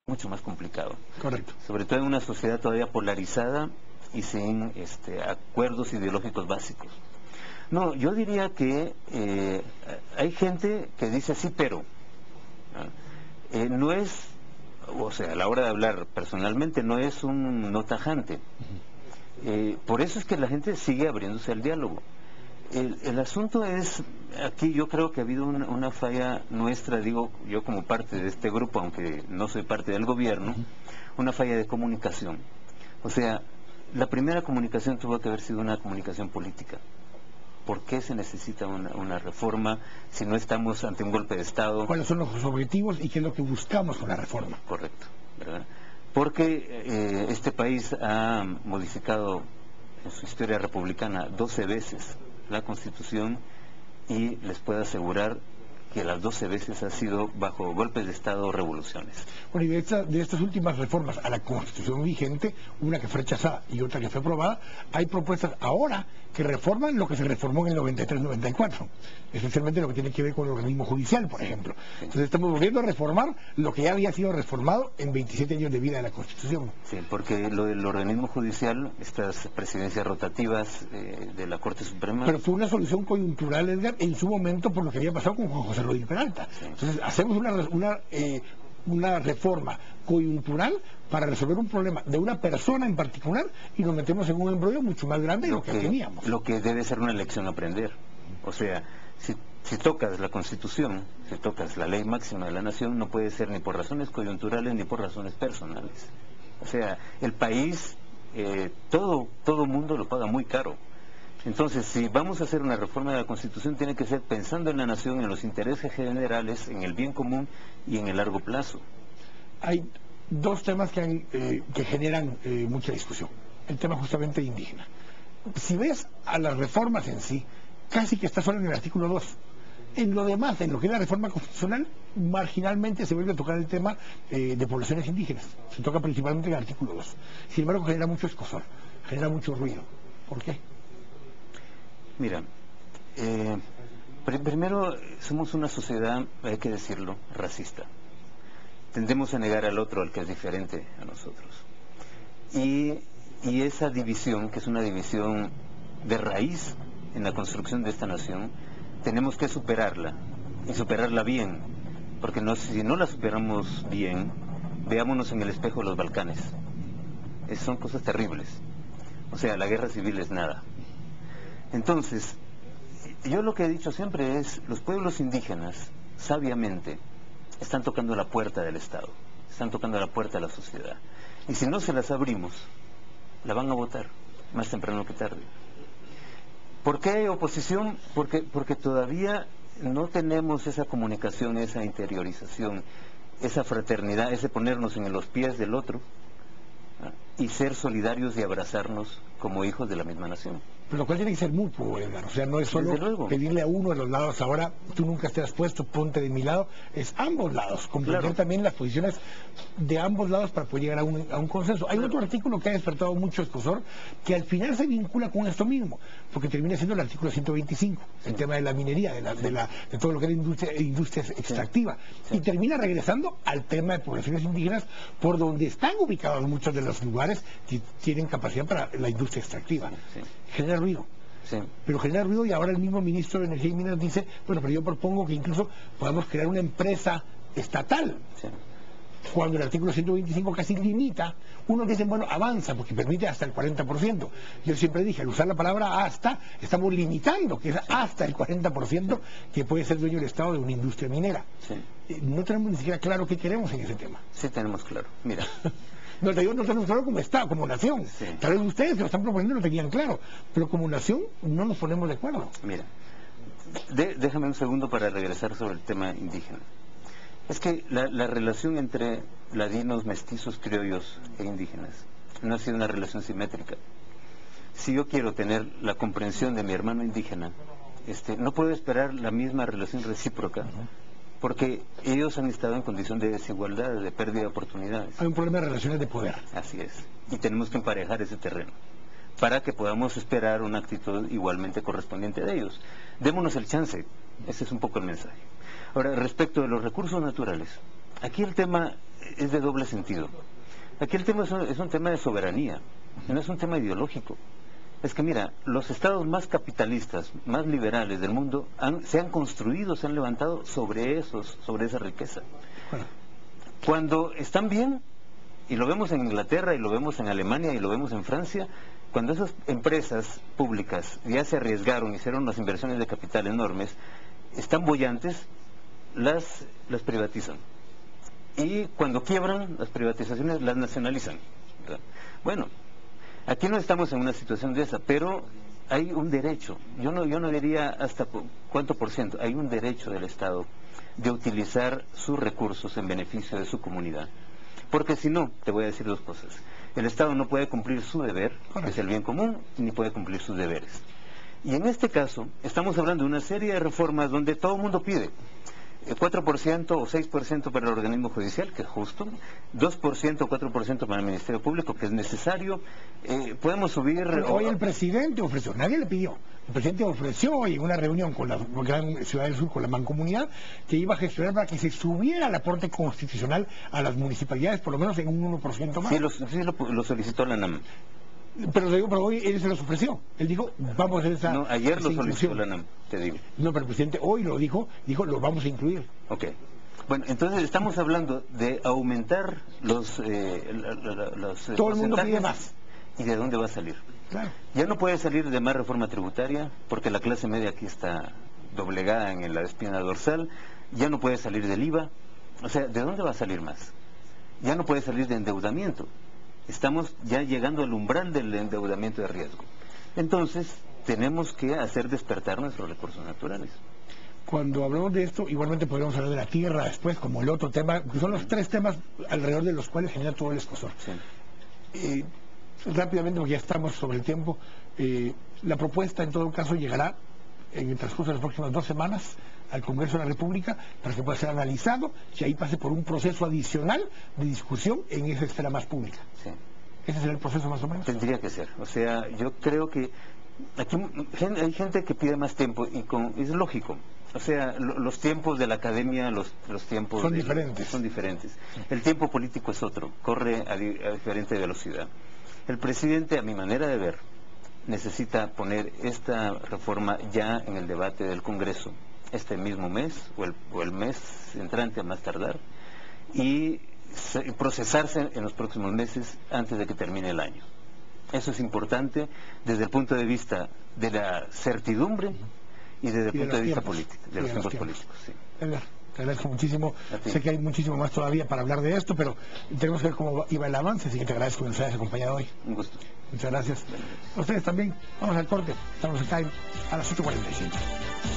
mucho más complicado. Correcto. Sobre todo en una sociedad todavía polarizada y sin acuerdos ideológicos básicos. No, yo diría que hay gente que dice sí, pero no es, o sea, a la hora de hablar personalmente no es un no tajante. Por eso es que la gente sigue abriéndose al diálogo. El asunto es, aquí yo creo que ha habido una falla nuestra, digo yo como parte de este grupo, aunque no soy parte del gobierno, una falla de comunicación. O sea, la primera comunicación tuvo que haber sido una comunicación política. ¿Por qué se necesita una reforma si no estamos ante un golpe de Estado? ¿Cuáles son los objetivos y qué es lo que buscamos con la reforma? Correcto, ¿verdad? Porque este país ha modificado en su historia republicana 12 veces la Constitución y les puedo asegurar que las 12 veces ha sido bajo golpes de Estado o revoluciones. Bueno, y de estas últimas reformas a la Constitución vigente, una que fue rechazada y otra que fue aprobada, hay propuestas ahora que reforman lo que se reformó en el 93-94, especialmente lo que tiene que ver con el organismo judicial, por ejemplo. Entonces estamos volviendo a reformar lo que ya había sido reformado en 27 años de vida de la Constitución. Sí, porque lo del organismo judicial, estas presidencias rotativas de la Corte Suprema... Pero fue una solución coyuntural, Edgar, en su momento por lo que había pasado con Juan José Rodríguez Peralta. Sí. Entonces hacemos una reforma coyuntural para resolver un problema de una persona en particular y nos metemos en un embrollo mucho más grande de lo que teníamos. Lo que debe ser una lección a aprender. O sea, si tocas la Constitución, si tocas la ley máxima de la nación, no puede ser ni por razones coyunturales ni por razones personales. O sea, el país, todo mundo lo paga muy caro. Entonces, si vamos a hacer una reforma de la Constitución, tiene que ser pensando en la nación, en los intereses generales, en el bien común y en el largo plazo. Hay dos temas que generan mucha discusión. El tema justamente indígena. Si ves a las reformas en sí, casi que está solo en el artículo 2. En lo demás, en lo que es la reforma constitucional, marginalmente se vuelve a tocar el tema de poblaciones indígenas. Se toca principalmente en el artículo 2. Sin embargo, genera mucho escozor, genera mucho ruido. ¿Por qué? Mira, primero somos una sociedad, hay que decirlo, racista. Tendemos a negar al otro, al que es diferente a nosotros. Y esa división, que es una división de raíz en la construcción de esta nación, tenemos que superarla, y superarla bien, porque si no la superamos bien, veámonos en el espejo de los Balcanes. Son cosas terribles. O sea, la guerra civil es nada. Entonces, yo lo que he dicho siempre es, los pueblos indígenas, sabiamente, están tocando la puerta del Estado, están tocando la puerta de la sociedad. Y si no se las abrimos, la van a votar, más temprano que tarde. ¿Por qué hay oposición? Porque todavía no tenemos esa comunicación, esa interiorización, esa fraternidad, ese ponernos en los pies del otro, y ser solidarios y abrazarnos como hijos de la misma nación. Pero lo cual tiene que ser mutuo, Edgar. O sea, no es solo pedirle a uno de los lados, ahora tú nunca estés puesto, ponte de mi lado. Es ambos lados, comprender también las posiciones de ambos lados para poder llegar a un consenso. Hay otro artículo que ha despertado mucho escozor, que al final se vincula con esto mismo, porque termina siendo el artículo 125, el tema de la minería, de todo lo que era industria extractiva, y termina regresando al tema de poblaciones indígenas, por donde están ubicados muchos de los lugares que tienen capacidad para la industria extractiva. Genera ruido. Sí. Pero genera ruido, y ahora el mismo ministro de Energía y Minas dice, bueno, pero yo propongo que incluso podamos crear una empresa estatal. Sí. Cuando el artículo 125 casi limita, unos dicen, bueno, avanza, porque permite hasta el 40%. Yo siempre dije, al usar la palabra hasta, estamos limitando, que es hasta el 40% que puede ser dueño del Estado de una industria minera. Sí. No tenemos ni siquiera claro qué queremos en ese tema. Sí tenemos claro, mira. No tenemos claro como Estado, como nación. Sí. Tal vez ustedes que lo están proponiendo lo tenían claro, pero como nación no nos ponemos de acuerdo. Mira, déjame un segundo para regresar sobre el tema indígena. Es que la relación entre ladinos, mestizos, criollos e indígenas no ha sido una relación simétrica. Si yo quiero tener la comprensión de mi hermano indígena, no puedo esperar la misma relación recíproca, porque ellos han estado en condición de desigualdad, de pérdida de oportunidades. Hay un problema de relaciones de poder. Así es, y tenemos que emparejar ese terreno para que podamos esperar una actitud igualmente correspondiente de ellos. Démonos el chance, ese es un poco el mensaje. Ahora, respecto de los recursos naturales, aquí el tema es de doble sentido. Aquí el tema es un tema de soberanía, no es un tema ideológico. Es que mira, los estados más capitalistas, más liberales del mundo se han construido, se han levantado sobre esa riqueza. Cuando están bien, y lo vemos en Inglaterra, y lo vemos en Alemania, y lo vemos en Francia, cuando esas empresas públicas ya se arriesgaron, hicieron unas inversiones de capital enormes, están bollantes, las privatizan. Y cuando quiebran las privatizaciones, las nacionalizan, ¿verdad? Bueno, aquí no estamos en una situación de esa, pero hay un derecho, yo no diría hasta cuánto por ciento, hay un derecho del Estado de utilizar sus recursos en beneficio de su comunidad. Porque si no, te voy a decir dos cosas. El Estado no puede cumplir su deber, que es el bien común, ni puede cumplir sus deberes. Y en este caso, estamos hablando de una serie de reformas donde todo el mundo pide 4% o 6% para el organismo judicial, que es justo, 2% o 4% para el Ministerio Público, que es necesario. Podemos subir... Hoy el presidente ofreció, nadie le pidió, el presidente ofreció hoy en una reunión con la Gran Ciudad del Sur, con la Mancomunidad, que iba a gestionar para que se subiera el aporte constitucional a las municipalidades, por lo menos en un 1% más. Sí, lo solicitó la NAM. Pero hoy él se los ofreció. Él dijo, vamos a hacer esa... No, ayer lo solicitó la NAM, te digo. No, pero el presidente hoy lo dijo, lo vamos a incluir. Ok. Bueno, entonces estamos hablando de aumentar los todo el mundo pide más. ¿Y de dónde va a salir? Claro. Ya no puede salir de más reforma tributaria, porque la clase media aquí está doblegada en la espina dorsal. Ya no puede salir del IVA. O sea, ¿de dónde va a salir más? Ya no puede salir de endeudamiento. Estamos ya llegando al umbral del endeudamiento de riesgo. Entonces, tenemos que hacer despertar nuestros recursos naturales. Cuando hablamos de esto, igualmente podríamos hablar de la tierra después, como el otro tema, que son los tres temas alrededor de los cuales genera todo el escozor. Sí. Rápidamente, porque ya estamos sobre el tiempo, la propuesta en todo caso llegará en el transcurso de las próximas 2 semanas al Congreso de la República para que pueda ser analizado y ahí pase por un proceso adicional de discusión en esa esfera más pública. Sí. ¿Ese será el proceso más o menos? Tendría que ser. O sea, yo creo que aquí hay gente que pide más tiempo y es lógico. O sea, los tiempos de la academia, los tiempos... Son diferentes. Son diferentes. El tiempo político es otro, corre a diferente velocidad. El presidente, a mi manera de ver, necesita poner esta reforma ya en el debate del Congreso este mismo mes o el mes entrante a más tardar y procesarse en los próximos meses antes de que termine el año. Eso es importante desde el punto de vista de la certidumbre y desde el punto de vista político, de los tiempos políticos. Sí. Te agradezco muchísimo. Sé que hay muchísimo más todavía para hablar de esto, pero tenemos que ver cómo iba el avance, así que te agradezco que nos hayas acompañado hoy. Un gusto. Muchas gracias. A ustedes también. Vamos al corte. Estamos acá a las 8:45.